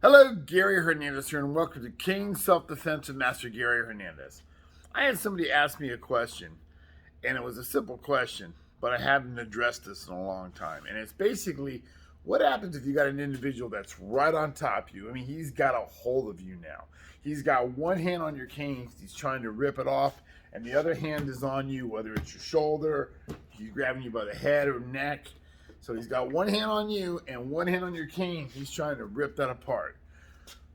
Hello, Gary Hernandez here, and welcome to King Self-Defense with Master Gary Hernandez. I had somebody ask me a question, and it was a simple question, but I haven't addressed this in a long time. And it's basically, what happens if you got an individual that's right on top of you? I mean, he's got a hold of you now. He's got one hand on your cane, he's trying to rip it off, and the other hand is on you, whether it's your shoulder, he's grabbing you by the head or neck. So he's got one hand on you and one hand on your cane. He's trying to rip that apart.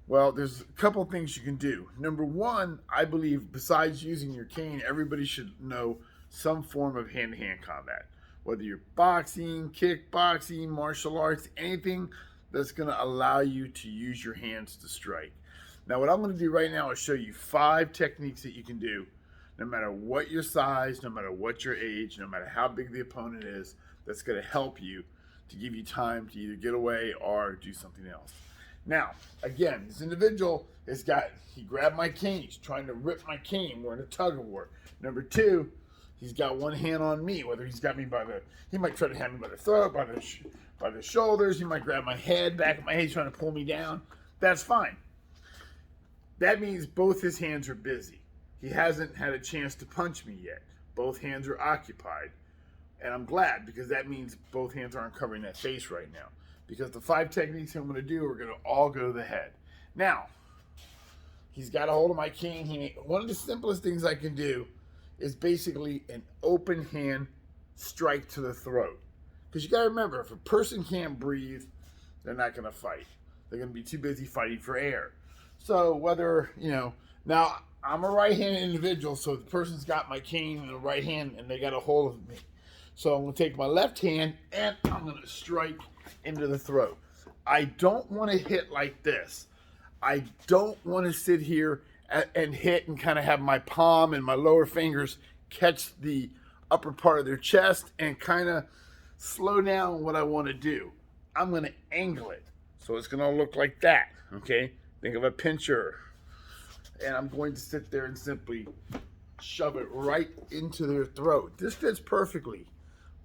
Well, there's a couple of things you can do. Number one, I believe besides using your cane, everybody should know some form of hand-to-hand combat. Whether you're boxing, kickboxing, martial arts, anything that's going to allow you to use your hands to strike. Now, what I'm going to do right now is show you 5 techniques that you can do, no matter what your size, no matter what your age, no matter how big the opponent is, that's going to help you to give you time to either get away or do something else. Now, again, this individual he grabbed my cane. He's trying to rip my cane. We're in a tug of war. Number 2, he's got one hand on me. Whether he's got me he might try to have me by the throat, by the shoulders. He might grab my head, back of my head, trying to pull me down. That's fine. That means both his hands are busy. He hasn't had a chance to punch me yet. Both hands are occupied. And I'm glad, because that means both hands aren't covering that face right now. Because the 5 techniques I'm going to do are going to all go to the head. Now, he's got a hold of my cane. One of the simplest things I can do is basically an open hand strike to the throat. Because you got to remember, if a person can't breathe, they're not going to fight. They're going to be too busy fighting for air. So whether, now I'm a right-handed individual, so the person's got my cane in the right hand and they got a hold of me. So I'm going to take my left hand and I'm going to strike into the throat. I don't want to hit like this. I don't want to sit here and hit and kind of have my palm and my lower fingers catch the upper part of their chest and kind of slow down what I want to do. I'm going to angle it. So it's going to look like that, okay? Think of a pincher. And I'm going to sit there and simply shove it right into their throat. This fits perfectly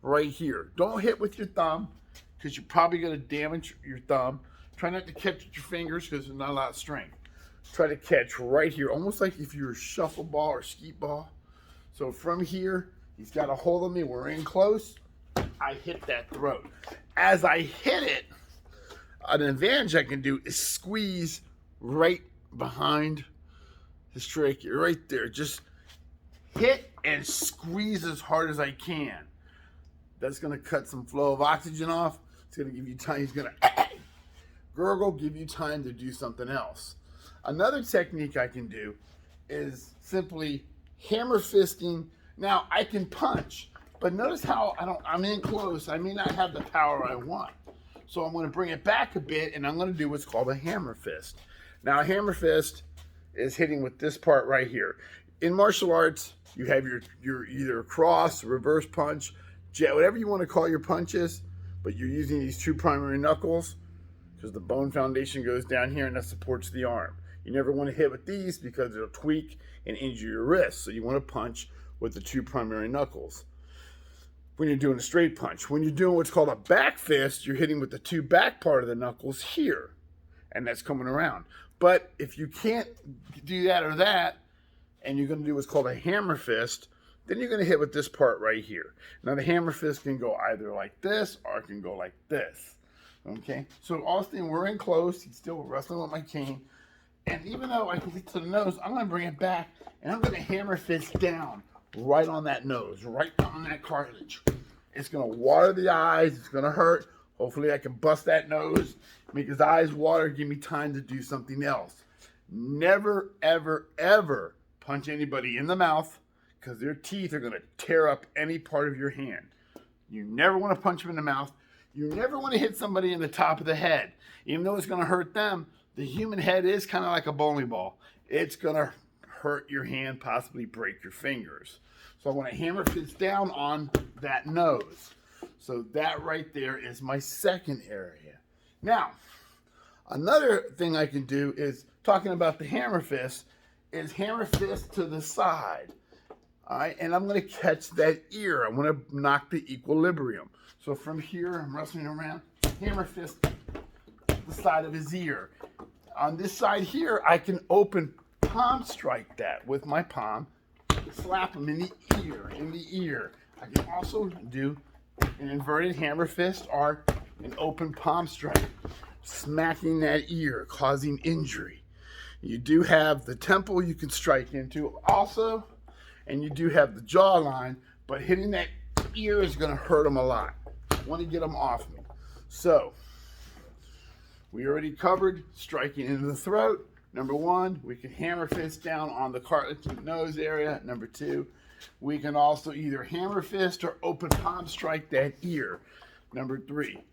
right here. Don't hit with your thumb, because you're probably going to damage your thumb. Try not to catch with your fingers, because there's not a lot of strength. Try to catch right here, almost like if you're a shuffle ball or skeet ball. So from here, he's got a hold of me. We're in close. I hit that throat. As I hit it, an advantage I can do is squeeze right behind his trachea, right there. Just hit and squeeze as hard as I can. That's going to cut some flow of oxygen off. It's going to give you time. He's going to gurgle, give you time to do something else. Another technique I can do is simply hammer fisting. Now, I can punch, but notice how I'm in close. I may not have the power I want. So I'm going to bring it back a bit, and I'm going to do what's called a hammer fist. Now, a hammer fist is hitting with this part right here. In martial arts, you have your either cross, reverse punch, whatever you want to call your punches, but you're using these 2 primary knuckles because the bone foundation goes down here and that supports the arm. You never want to hit with these because it'll tweak and injure your wrist. So you want to punch with the 2 primary knuckles when you're doing a straight punch. When you're doing what's called a back fist, you're hitting with the 2 back part of the knuckles here, and that's coming around. But if you can't do that or that, and you're going to do what's called a hammer fist, then you're going to hit with this part right here. Now, the hammer fist can go either like this or it can go like this. Okay? So, Austin, we're in close. He's still wrestling with my cane. And even though I can get to the nose, I'm going to bring it back, and I'm going to hammer fist down right on that nose, right on that cartilage. It's going to water the eyes. It's going to hurt. Hopefully, I can bust that nose, make his eyes water, give me time to do something else. Never, ever, ever punch anybody in the mouth, because their teeth are going to tear up any part of your hand. You never want to punch them in the mouth. You never want to hit somebody in the top of the head. Even though it's going to hurt them, the human head is kind of like a bowling ball. It's going to hurt your hand, possibly break your fingers. So I want to hammer fist down on that nose. So that right there is my second area. Now, another thing I can do is, talking about the hammer fist, is hammer fist to the side. All right, and I'm going to catch that ear. I want to knock the equilibrium. So from here, I'm wrestling around, hammer fist the side of his ear. on this side here, I can open palm strike that with my palm, slap them in the ear. I can also do an inverted hammer fist or an open palm strike, smacking that ear, causing injury. You do have the temple you can strike into also, and you do have the jawline, but hitting that ear is going to hurt them a lot. I want to get them off me. So, we already covered striking into the throat. Number one, we can hammer fist down on the cartilage of the nose area. Number two, we can also either hammer fist or open palm strike that ear. Number three.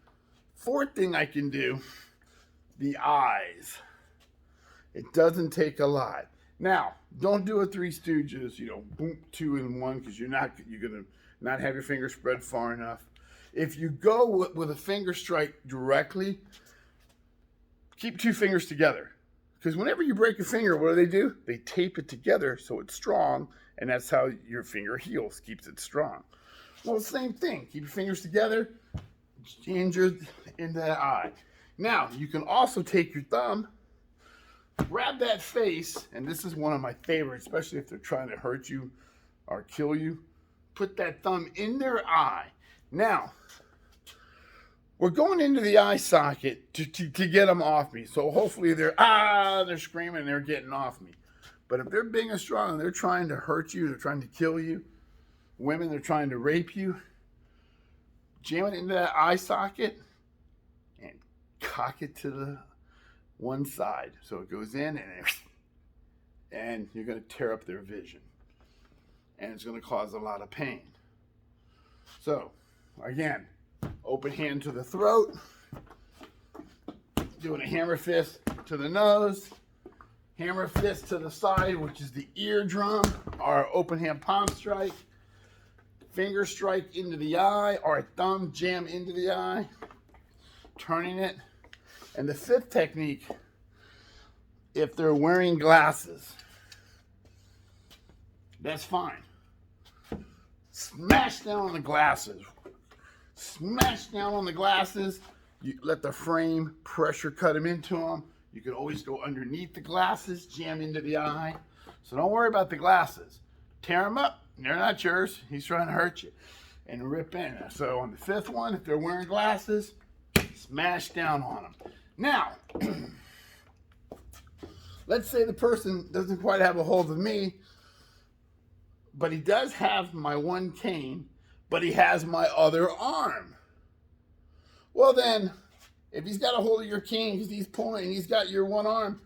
Fourth thing I can do, the eyes. It doesn't take a lot. Now, don't do a Three Stooges, boom, 2 in 1, because you're gonna not have your finger spread far enough. If you go with a finger strike directly, keep 2 fingers together. Because whenever you break a finger, what do? They tape it together so it's strong, and that's how your finger heals, keeps it strong. Well, same thing. Keep your fingers together, injure in that eye. Now, you can also take your thumb, grab that face, and this is one of my favorites, especially if they're trying to hurt you or kill you. Put that thumb in their eye. Now, we're going into the eye socket to get them off me. So hopefully they're screaming and they're getting off me. But if they're big and strong and they're trying to hurt you, they're trying to kill you, women, they're trying to rape you, jam it into that eye socket and cock it to the one side. So it goes in and you're going to tear up their vision. And it's going to cause a lot of pain. So, again, open hand to the throat, doing a hammer fist to the nose, hammer fist to the side, which is the eardrum, or open hand palm strike, finger strike into the eye, or a thumb jam into the eye, turning it. And the fifth technique, if they're wearing glasses, that's fine. Smash down on the glasses. Smash down on the glasses. You let the frame pressure cut them into them. You can always go underneath the glasses, jam into the eye. So don't worry about the glasses. Tear them up. They're not yours. He's trying to hurt you. And rip in. So on the fifth one, if they're wearing glasses, smash down on them. Now, let's say the person doesn't quite have a hold of me, but he does have my one cane, but he has my other arm. Well then, if he's got a hold of your cane because he's pulling and he's got your one arm,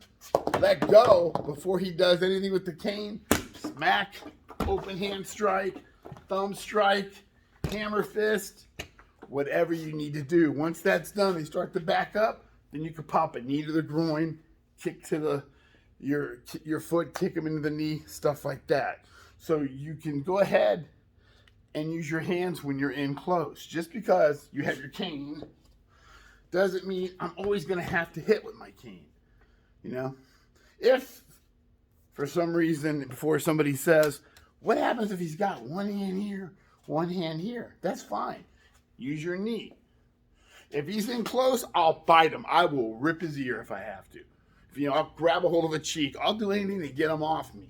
let go before he does anything with the cane. Smack, open hand strike, thumb strike, hammer fist, whatever you need to do. Once that's done, they start to back up, then you can pop a knee to the groin, kick to your foot, kick them into the knee, stuff like that. So you can go ahead and use your hands when you're in close. Just because you have your cane doesn't mean I'm always going to have to hit with my cane. If for some reason, before somebody says, what happens if he's got one hand here, one hand here? That's fine. Use your knee. If he's in close, I'll bite him. I will rip his ear if I have to. I'll grab a hold of a cheek. I'll do anything to get him off me,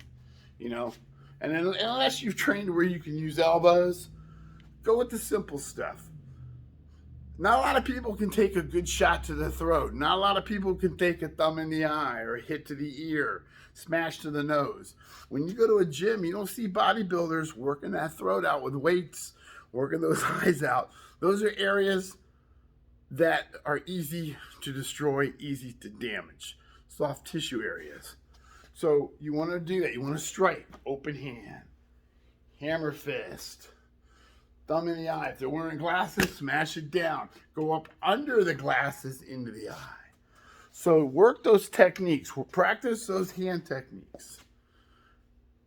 And then, unless you've trained where you can use elbows, go with the simple stuff. Not a lot of people can take a good shot to the throat. Not a lot of people can take a thumb in the eye or a hit to the ear, smash to the nose. When you go to a gym, you don't see bodybuilders working that throat out with weights, working those eyes out. Those are areas that are easy to destroy, easy to damage. Soft tissue areas. So you want to do that. You want to strike, open hand, hammer fist, thumb in the eye. If they're wearing glasses, smash it down. Go up under the glasses into the eye. So work those techniques. Practice those hand techniques.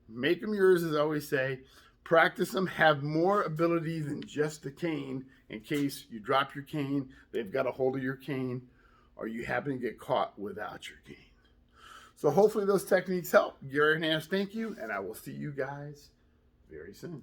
Make them yours, as I always say. Practice them. Have more ability than just the cane in case you drop your cane, they've got a hold of your cane, or you happen to get caught without your cane. So hopefully those techniques help. Gary Hernandez, thank you, and I will see you guys very soon.